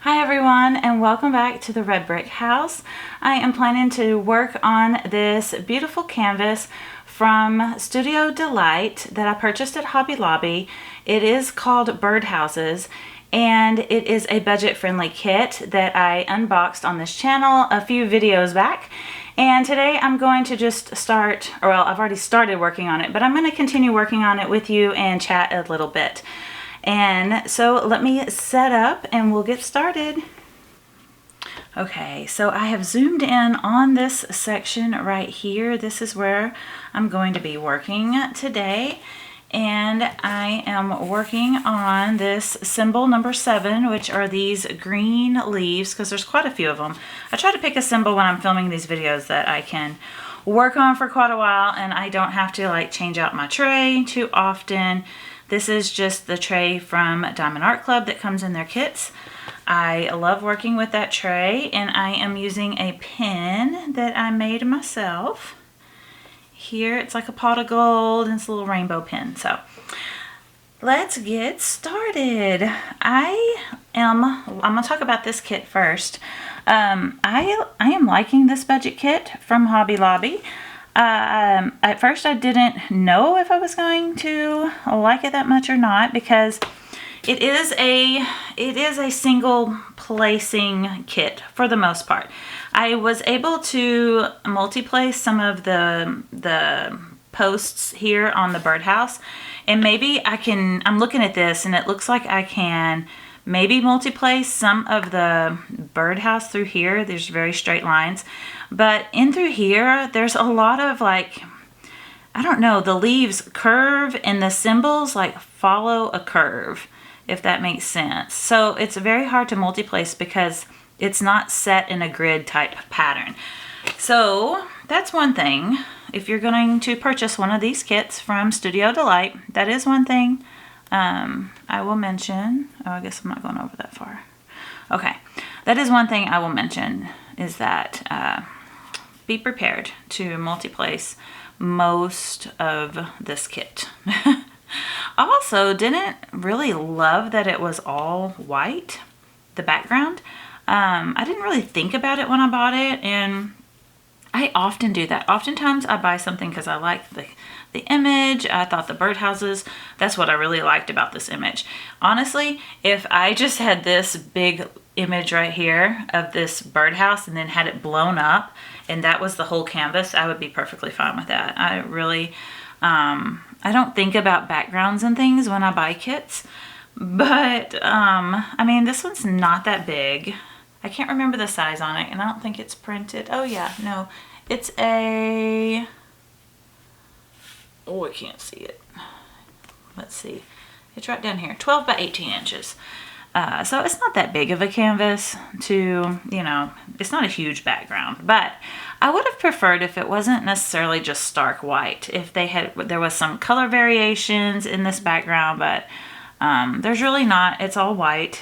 Hi everyone, and welcome back to the Red Brick House. I am planning to work on this beautiful canvas from Studio Delight that I purchased at Hobby Lobby. It is called Birdhouses, and it is a budget-friendly kit that I unboxed on this channel a few videos back. And today I'm going to just start, or well, I've already started working on it, but I'm going to continue working on it with you and chat a little bit. And so let me set up and we'll get started. Okay, so I have zoomed in on this section right here. This is where I'm going to be working today. And I am working on this symbol number 7, which are these green leaves, because there's quite a few of them. I try to pick a symbol when I'm filming these videos that I can work on for quite a while and I don't have to like change out my tray too often. This is just the tray from Diamond Art Club that comes in their kits. I love working with that tray, and I am using a pen that I made myself. Here it's like a pot of gold and it's a little rainbow pen. So let's get started. I'm gonna talk about this kit first. I am liking this budget kit from Hobby Lobby. At first I didn't know if I was going to like it that much or not, because it is a single placing kit for the most part. I was able to multi-place some of the posts here on the birdhouse, and maybe I'm looking at this and it looks like I can maybe multi-place some of the birdhouse through here. There's very straight lines. But in through here, there's a lot of like, I don't know, the leaves curve and the symbols like follow a curve, if that makes sense. So it's very hard to multi-place because it's not set in a grid type pattern. So that's one thing. If you're going to purchase one of these kits from Studio Delight, that is one thing I will mention. Oh, I guess I'm not going over that far. Okay, that is one thing I will mention, is that be prepared to multi-place most of this kit. I also didn't really love that it was all white, the background. I didn't really think about it when I bought it, and I often do that. Oftentimes I buy something because I like the image. I thought the birdhouses, that's what I really liked about this image. Honestly, if I just had this big image right here of this birdhouse and then had it blown up and that was the whole canvas, I would be perfectly fine with that. I really, I don't think about backgrounds and things when I buy kits, but I mean, this one's not that big. I can't remember the size on it, and I don't think it's printed. Oh yeah, no, it's a, oh, I can't see it. Let's see. It's right down here, 12 by 18 inches. So it's not that big of a canvas to, you know, it's not a huge background, but I would have preferred if it wasn't necessarily just stark white. If there was some color variations in this background, but there's really not. It's all white.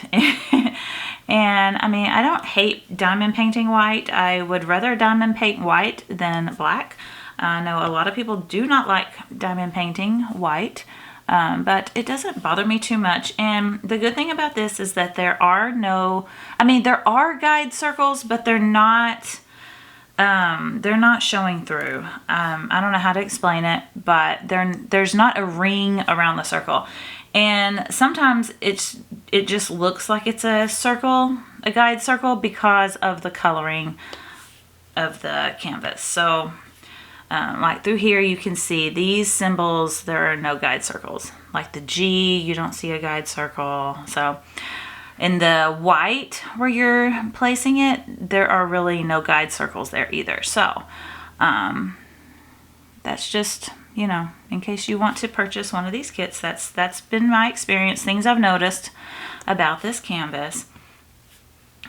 And I mean, I don't hate diamond painting white. I would rather diamond paint white than black. I know a lot of people do not like diamond painting white, but it doesn't bother me too much. And the good thing about this is that there are there are guide circles, but they're not showing through. I don't know how to explain it, but there's not a ring around the circle. And sometimes it just looks like it's a circle, a guide circle, because of the coloring of the canvas. So like through here, you can see these symbols, there are no guide circles. Like the G, you don't see a guide circle. So in the white where you're placing it, there are really no guide circles there either. So that's just, you know, in case you want to purchase one of these kits, that's been my experience, things I've noticed about this canvas.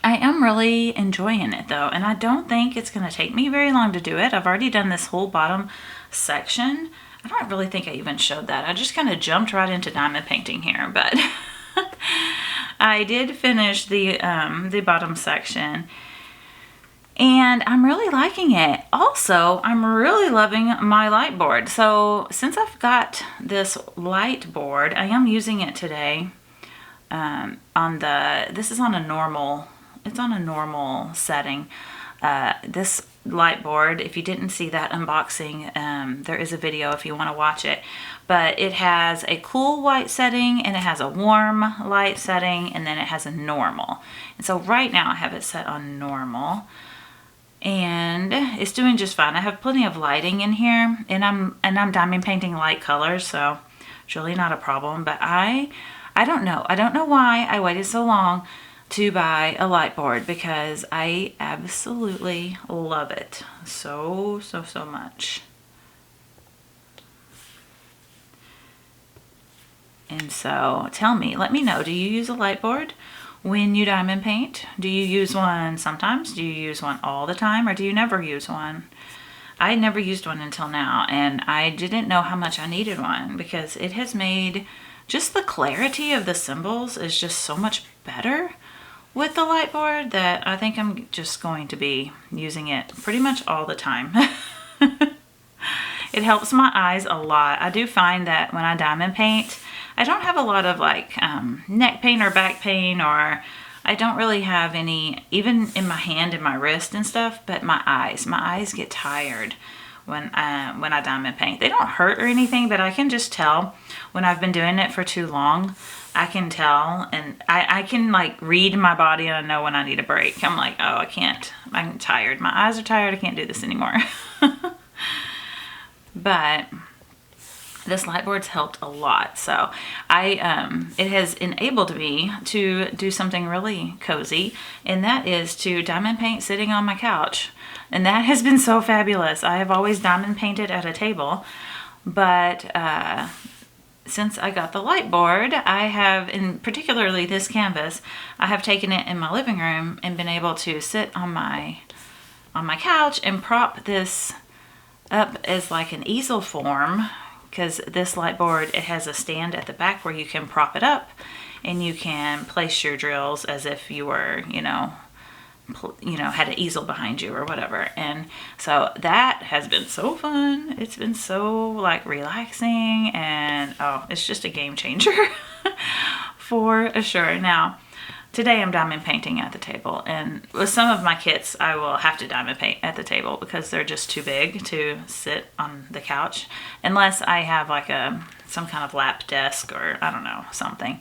I am really enjoying it though, and I don't think it's going to take me very long to do it. I've already done this whole bottom section. I don't really think I even showed that. I just kind of jumped right into diamond painting here, but I did finish the bottom section. And I'm really liking it. Also, I'm really loving my light board. So since I've got this light board, I am using it today. this is on a normal, it's on a normal setting. This light board, if you didn't see that unboxing, there is a video if you want to watch it. But it has a cool white setting, and it has a warm light setting, and then it has a normal. And so right now I have it set on normal, and it's doing just fine. I have plenty of lighting in here, and I'm diamond painting light colors, so it's really not a problem. But I don't know why I waited so long to buy a light board, because I absolutely love it so much. And so let me know, do you use a light board when you diamond paint? Do you use one sometimes? Do you use one all the time? Or do you never use one? I never used one until now, and I didn't know how much I needed one, because it has made just the clarity of the symbols is just so much better with the light board that I think I'm just going to be using it pretty much all the time. It helps my eyes a lot. I do find that when I diamond paint, I don't have a lot of like neck pain or back pain, or I don't really have any, even in my hand and my wrist and stuff, but my eyes get tired when I diamond paint. They don't hurt or anything, but I can just tell when I've been doing it for too long. I can tell, and I can like read my body, and I know when I need a break. I'm like, oh, I can't, I'm tired. My eyes are tired. I can't do this anymore. But this light board's helped a lot. So it has enabled me to do something really cozy, and that is to diamond paint sitting on my couch. And that has been so fabulous. I have always diamond painted at a table, but since I got the light board, I have, and particularly this canvas, I have taken it in my living room and been able to sit on my couch and prop this up as like an easel form, because this light board, it has a stand at the back where you can prop it up and you can place your drills as if you were, had an easel behind you or whatever. And so that has been so fun. It's been so like relaxing, and oh, it's just a game changer for sure. Now, today I'm diamond painting at the table, and with some of my kits I will have to diamond paint at the table because they're just too big to sit on the couch, unless I have like some kind of lap desk or I don't know, something.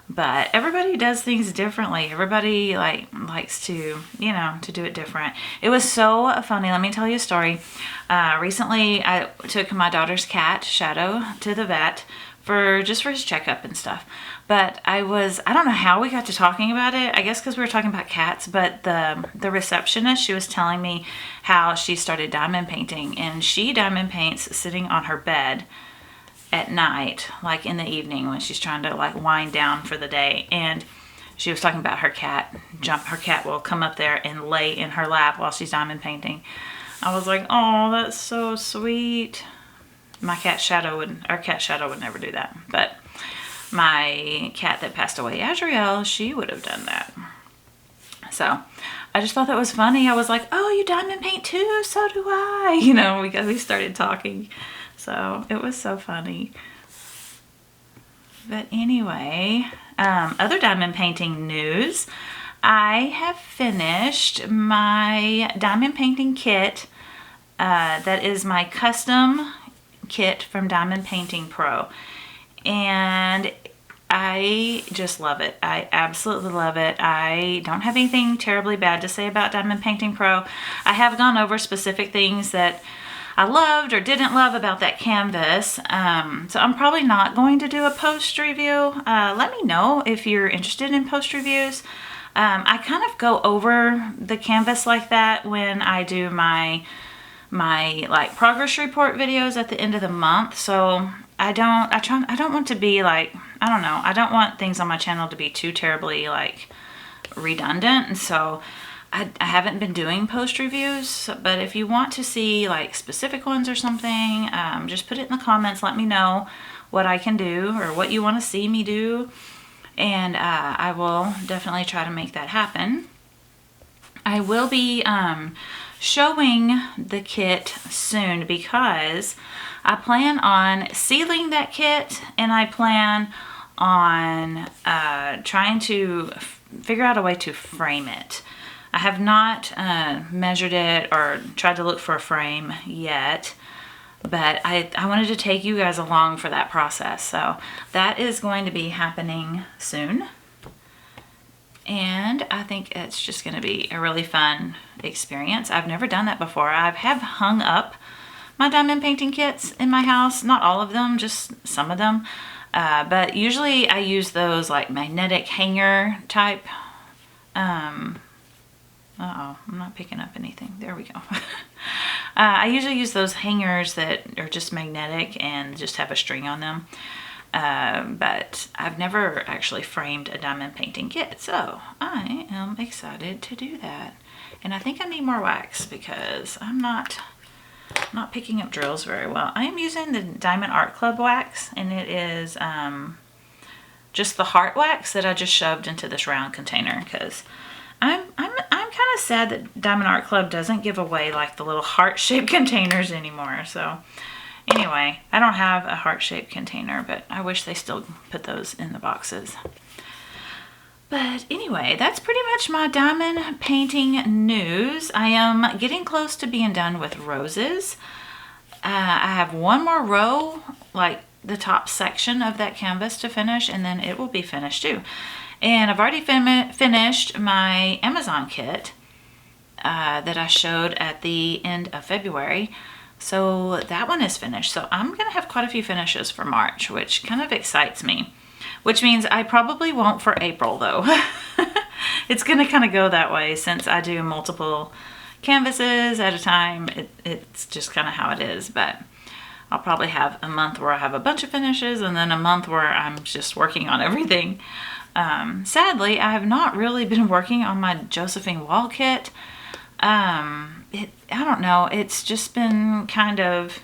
But everybody does things differently. Everybody likes to, to do it different. It was so funny. Let me tell you a story. Recently I took my daughter's cat, Shadow, to the vet for his checkup and stuff. But I don't know how we got to talking about it. I guess because we were talking about cats, but the receptionist, she was telling me how she started diamond painting, and she diamond paints sitting on her bed at night, like in the evening when she's trying to like wind down for the day. And she was talking about her cat. Her cat will come up there and lay in her lap while she's diamond painting. I was like, oh, that's so sweet. Our cat Shadow would never do that. But my cat that passed away, Azrael, she would have done that. So I just thought that was funny. I was like, oh, you diamond paint too? So do I. Because we started talking. So it was so funny. But anyway, other diamond painting news. I have finished my diamond painting kit. That is my custom kit from Diamond Painting Pro. And I just love it. I absolutely love it. I don't have anything terribly bad to say about Diamond Painting Pro. I have gone over specific things that I loved or didn't love about that canvas. So I'm probably not going to do a post review. Let me know if you're interested in post reviews. I kind of go over the canvas like that when I do my like progress report videos at the end of the month. So I don't want to be like, I don't know, I don't want things on my channel to be too terribly like redundant. And so I haven't been doing post reviews, but if you want to see like specific ones or something, just put it in the comments. Let me know what I can do or what you want to see me do, and I will definitely try to make that happen. I will be showing the kit soon because I plan on sealing that kit, and I plan on trying to figure out a way to frame it. I have not measured it or tried to look for a frame yet, but I wanted to take you guys along for that process. So that is going to be happening soon. And I think it's just going to be a really fun experience. I've never done that before. I have hung up my diamond painting kits in my house. Not all of them, just some of them. But usually I use those like magnetic hanger type. I'm not picking up anything. There we go. I usually use those hangers that are just magnetic and just have a string on them. But I've never actually framed a diamond painting kit, so I am excited to do that. And I think I need more wax because I'm not picking up drills very well. I am using the Diamond Art Club wax, and it is just the heart wax that I just shoved into this round container because I'm kind of sad that Diamond Art Club doesn't give away like the little heart-shaped containers anymore. So anyway, I don't have a heart-shaped container, but I wish they still put those in the boxes. But anyway, that's pretty much my diamond painting news. I am getting close to being done with roses. I have one more row, like the top section of that canvas to finish, and then it will be finished too. And I've already finished my Amazon kit that I showed at the end of February. So that one is finished. So I'm going to have quite a few finishes for March, which kind of excites me. Which means I probably won't for April though. It's going to kind of go that way since I do multiple canvases at a time. It's just kind of how it is. But I'll probably have a month where I have a bunch of finishes and then a month where I'm just working on everything. Sadly, I have not really been working on my Josephine wall kit. I don't know, it's just been kind of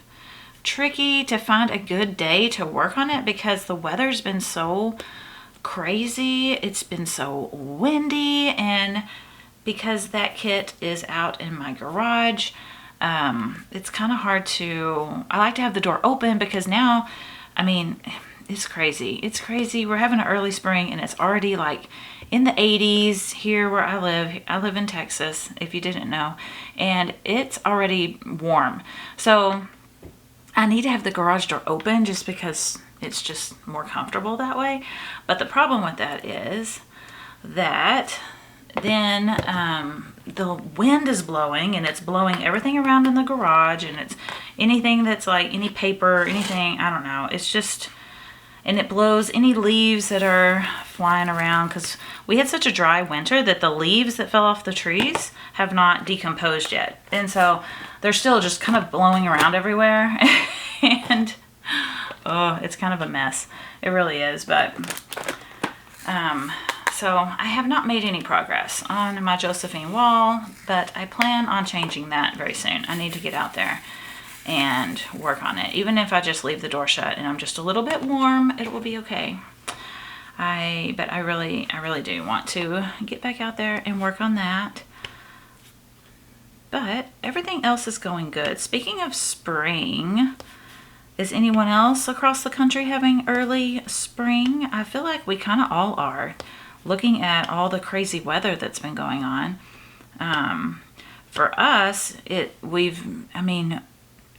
tricky to find a good day to work on it because the weather's been so crazy. It's been so windy, and because that kit is out in my garage, it's kind of hard to, I like to have the door open because now, I mean, it's crazy. It's crazy. We're having an early spring and it's already like in the 80s here where I live. I live in Texas, if you didn't know, and it's already warm. So I need to have the garage door open just because it's just more comfortable that way. But the problem with that is that then the wind is blowing and it's blowing everything around in the garage, and it's anything that's like any paper, anything, I don't know. It's just, and it blows any leaves that are flying around because we had such a dry winter that the leaves that fell off the trees have not decomposed yet. And so they're still just kind of blowing around everywhere. And oh, it's kind of a mess. It really is. But so I have not made any progress on my Josephine wall, but I plan on changing that very soon. I need to get out there and work on it. Even if I just leave the door shut and I'm just a little bit warm, it will be okay. But I really do want to get back out there and work on that. But everything else is going good. Speaking of spring, is anyone else across the country having early spring? I feel like we kind of all are, looking at all the crazy weather that's been going on. For us,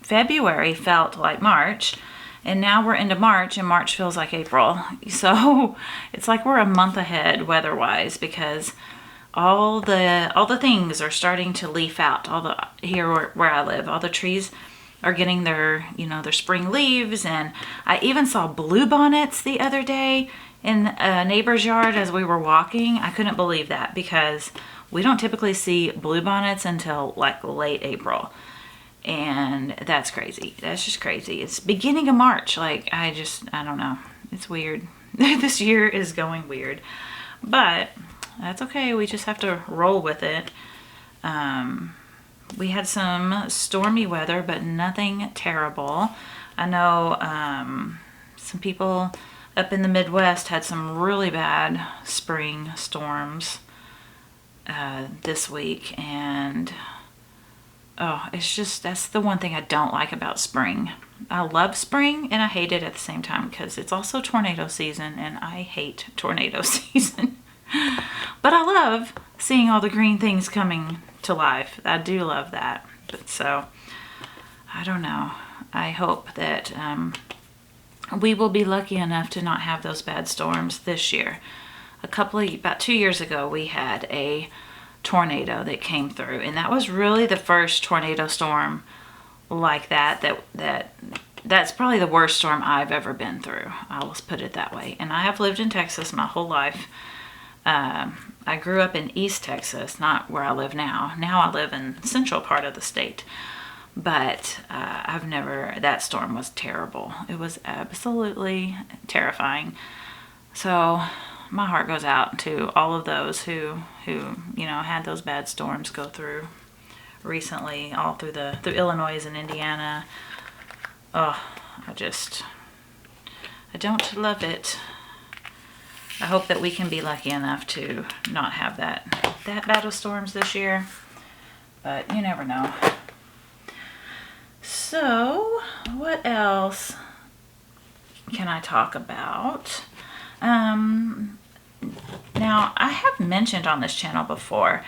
February felt like March, and now we're into March, and March feels like April. So it's like we're a month ahead weather-wise because all the things are starting to leaf out. Here where I live, all the trees are getting their spring leaves, and I even saw bluebonnets the other day in a neighbor's yard as we were walking. I couldn't believe that because we don't typically see bluebonnets until like late April. And that's crazy. That's just crazy. It's beginning of March. Like, I don't know. It's weird. This year is going weird. But that's okay. We just have to roll with it. We had some stormy weather, but nothing terrible. I know some people up in the Midwest had some really bad spring storms this week. And oh, it's just, that's the one thing I don't like about spring. I love spring and I hate it at the same time because it's also tornado season and I hate tornado season. But I love seeing all the green things coming to life. I do love that. But so, I don't know. I hope that we will be lucky enough to not have those bad storms this year. About 2 years ago, we had a tornado that came through, and that was really the first tornado storm like that's probably the worst storm I've ever been through. I will put it that way. And I have lived in Texas my whole life. I grew up in East Texas, not where I live now. Now I live in the central part of the state. But that storm was terrible. It was absolutely terrifying. So my heart goes out to all of those who had those bad storms go through recently, all through Illinois and Indiana. Oh, I don't love it. I hope that we can be lucky enough to not have that bad of storms this year, but you never know. So, what else can I talk about? Now, I have mentioned on this channel before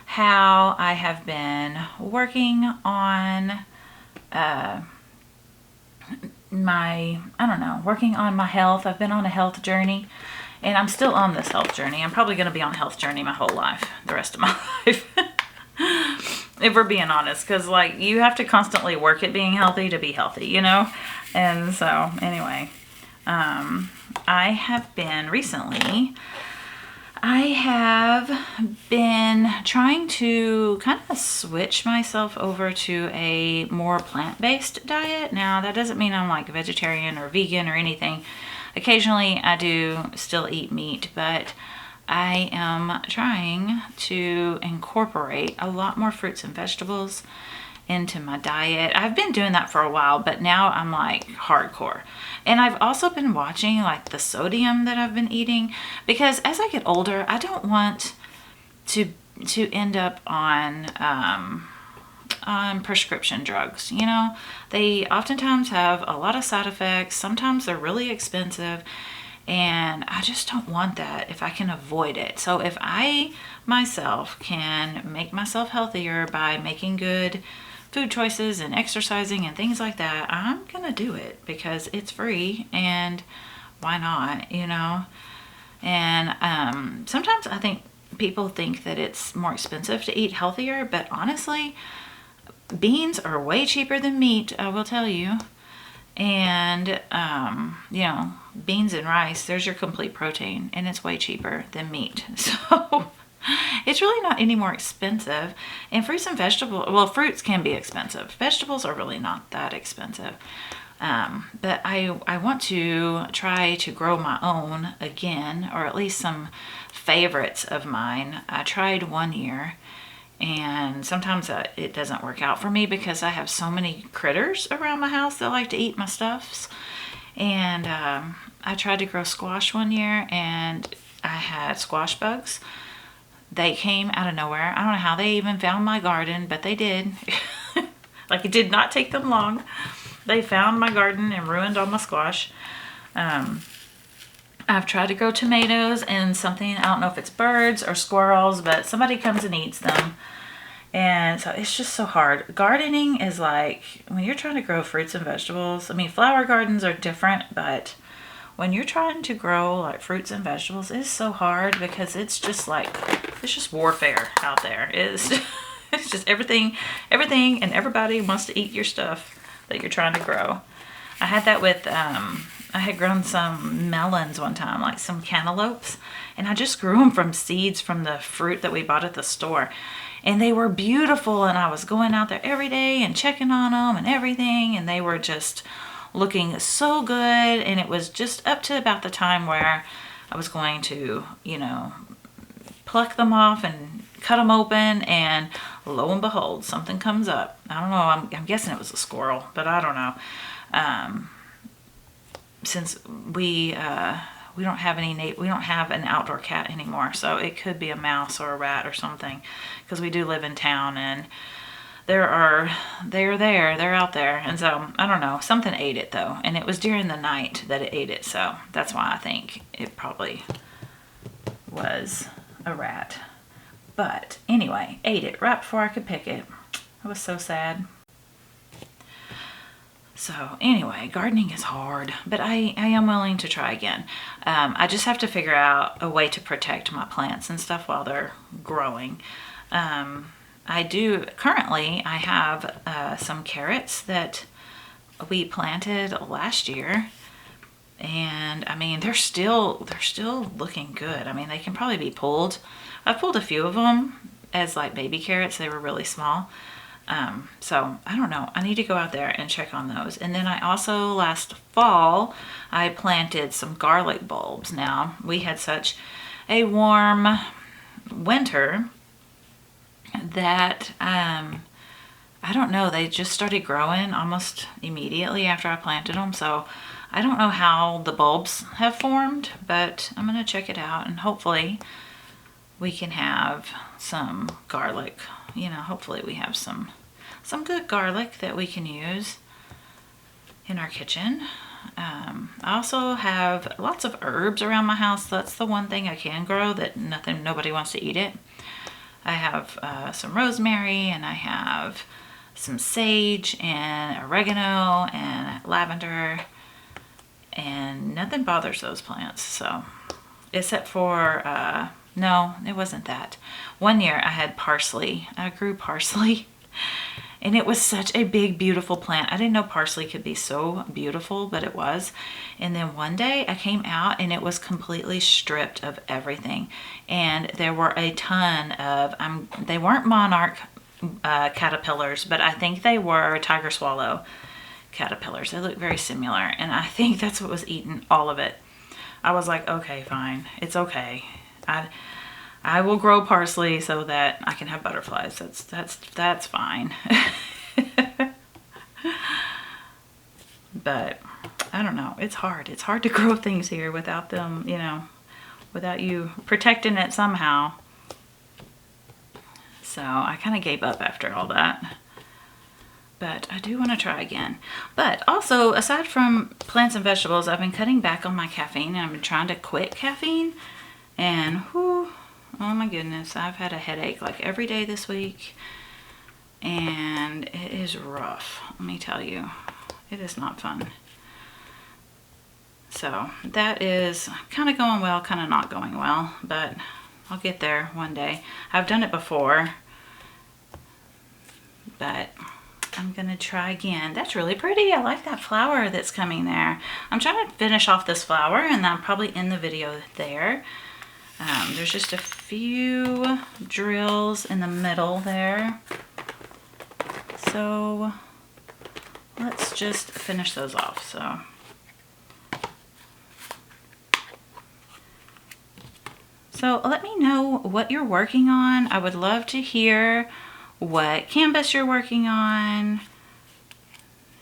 how I have been working on working on my health. I've been on a health journey, and I'm still on this health journey. I'm probably going to be on a health journey my whole life, the rest of my life. If we're being honest, because like you have to constantly work at being healthy to be healthy, you know? And so anyway, I have been trying to kind of switch myself over to a more plant-based diet. Now, that doesn't mean I'm like vegetarian or vegan or anything. Occasionally I do still eat meat, but I am trying to incorporate a lot more fruits and vegetables into my diet. I've been doing that for a while, but now I'm like hardcore. And I've also been watching like the sodium that I've been eating, because as I get older, I don't want to end up on prescription drugs. You know, they oftentimes have a lot of side effects. Sometimes they're really expensive. And I just don't want that if I can avoid it. So if I myself can make myself healthier by making good food choices and exercising and things like that, I'm going to do it because it's free and why not, you know? And sometimes I think people think that it's more expensive to eat healthier, but honestly, beans are way cheaper than meat, I will tell you. And, beans and rice, there's your complete protein, and it's way cheaper than meat. So it's really not any more expensive. And fruits and vegetables, well, fruits can be expensive. Vegetables are really not that expensive. But I want to try to grow my own again, or at least some favorites of mine. I tried one year, and sometimes it doesn't work out for me because I have so many critters around my house that like to eat my stuffs. And I tried to grow squash one year, and I had squash bugs. They came out of nowhere. I don't know how they even found my garden, but they did. Like, it did not take them long. They found my garden and ruined all my squash. I've tried to grow tomatoes, and something, I don't know if it's birds or squirrels, but somebody comes and eats them. And so it's just so hard. Gardening is like, when you're trying to grow fruits and vegetables, I mean, flower gardens are different, but when you're trying to grow like fruits and vegetables, it's so hard because it's just warfare out there. It's just everything and everybody wants to eat your stuff that you're trying to grow. I had that with, I had grown some melons one time, like some cantaloupes, and I just grew them from seeds from the fruit that we bought at the store. And they were beautiful, and I was going out there every day and checking on them and everything, and they were just looking so good. And it was just up to about the time where I was going to, pluck them off and cut them open, and lo and behold, something comes up. I don't know, I'm guessing it was a squirrel, but I don't know. Since we don't have an outdoor cat anymore, so it could be a mouse or a rat or something, because we do live in town, and they're there, they're out there. And so, I don't know, something ate it though. And it was during the night that it ate it. So that's why I think it probably was a rat. But anyway, ate it right before I could pick it. It was so sad. So anyway, gardening is hard, but I am willing to try again. I just have to figure out a way to protect my plants and stuff while they're growing. Currently I have some carrots that we planted last year, and I mean they're still looking good. I mean, they can probably be pulled. I've pulled a few of them as like baby carrots. They were really small. So I don't know. I need to go out there and check on those. And then I also, last fall, I planted some garlic bulbs. Now, we had such a warm winter that, I don't know, they just started growing almost immediately after I planted them. So I don't know how the bulbs have formed, but I'm going to check it out, and hopefully we can have some garlic. You know, hopefully we have some good garlic that we can use in our kitchen. I also have lots of herbs around my house. That's the one thing I can grow that nobody wants to eat it. I have some rosemary, and I have some sage and oregano and lavender, and nothing bothers those plants. So, except for no, it wasn't that. One year I had parsley. I grew parsley, and it was such a big, beautiful plant. I didn't know parsley could be so beautiful, but it was. And then one day I came out and it was completely stripped of everything. And there were a ton of, they weren't monarch caterpillars, but I think they were tiger swallow caterpillars. They look very similar. And I think that's what was eating all of it. I was like, okay, fine. It's okay. I will grow parsley so that I can have butterflies. That's fine. But I don't know. It's hard. It's hard to grow things here without them, you know, without you protecting it somehow. So I kind of gave up after all that. But I do want to try again. But also, aside from plants and vegetables, I've been cutting back on my caffeine, and I've been trying to quit caffeine. And whew, oh my goodness, I've had a headache like every day this week, and it is rough, let me tell you. It is not fun. So that is kind of going well, kind of not going well, but I'll get there one day. I've done it before, but I'm gonna try again. That's really pretty. I like that flower that's coming there. I'm trying to finish off this flower, and I'll probably end the video there. There's just a few drills in the middle there. So let's just finish those off. So let me know what you're working on. I would love to hear what canvas you're working on.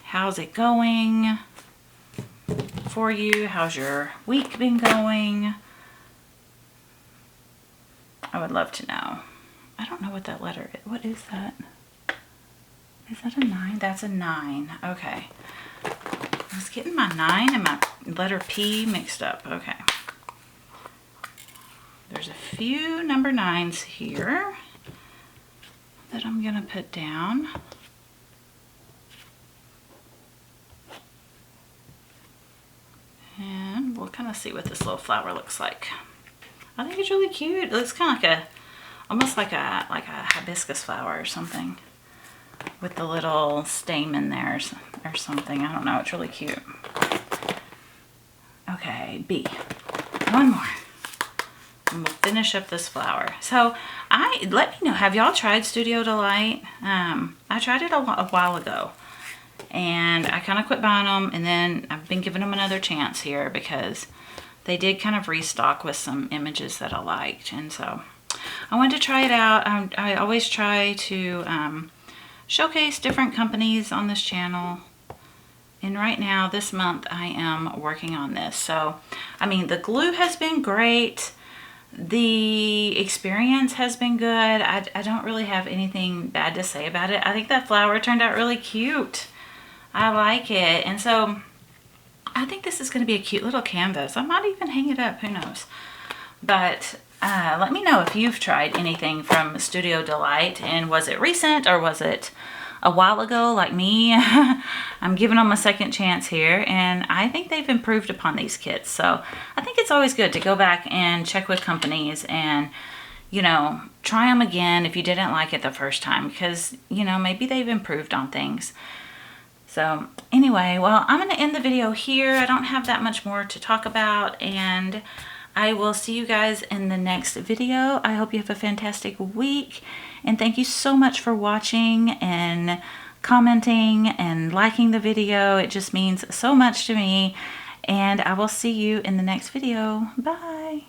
How's it going for you? How's your week been going? I would love to know. I don't know what that letter is. What is that? Is that a 9? That's a 9. Okay. I was getting my 9 and my letter P mixed up. Okay. There's a few number 9s here that I'm going to put down. And we'll kind of see what this little flower looks like. I think it's really cute. It looks kind of like almost like a hibiscus flower or something, with the little stamen there or something. I don't know. It's really cute. Okay, B. One more. And we'll finish up this flower. So let me know, have y'all tried Studio Delight? I tried it a while ago, and I kind of quit buying them, and then I've been giving them another chance here because they did kind of restock with some images that I liked, and so I wanted to try it out. I always try to showcase different companies on this channel, and right now this month I am working on this. So I mean, the glue has been great. The experience has been good. I don't really have anything bad to say about it. I think that flower turned out really cute. I like it. And so I think this is going to be a cute little canvas. I might even hang it up. Who knows? But let me know if you've tried anything from Studio Delight, and was it recent or was it a while ago like me? I'm giving them a second chance here, and I think they've improved upon these kits. So I think it's always good to go back and check with companies and, you know, try them again if you didn't like it the first time, because, you know, maybe they've improved on things. So anyway, well, I'm going to end the video here. I don't have that much more to talk about, and I will see you guys in the next video. I hope you have a fantastic week, and thank you so much for watching and commenting and liking the video. It just means so much to me, and I will see you in the next video. Bye.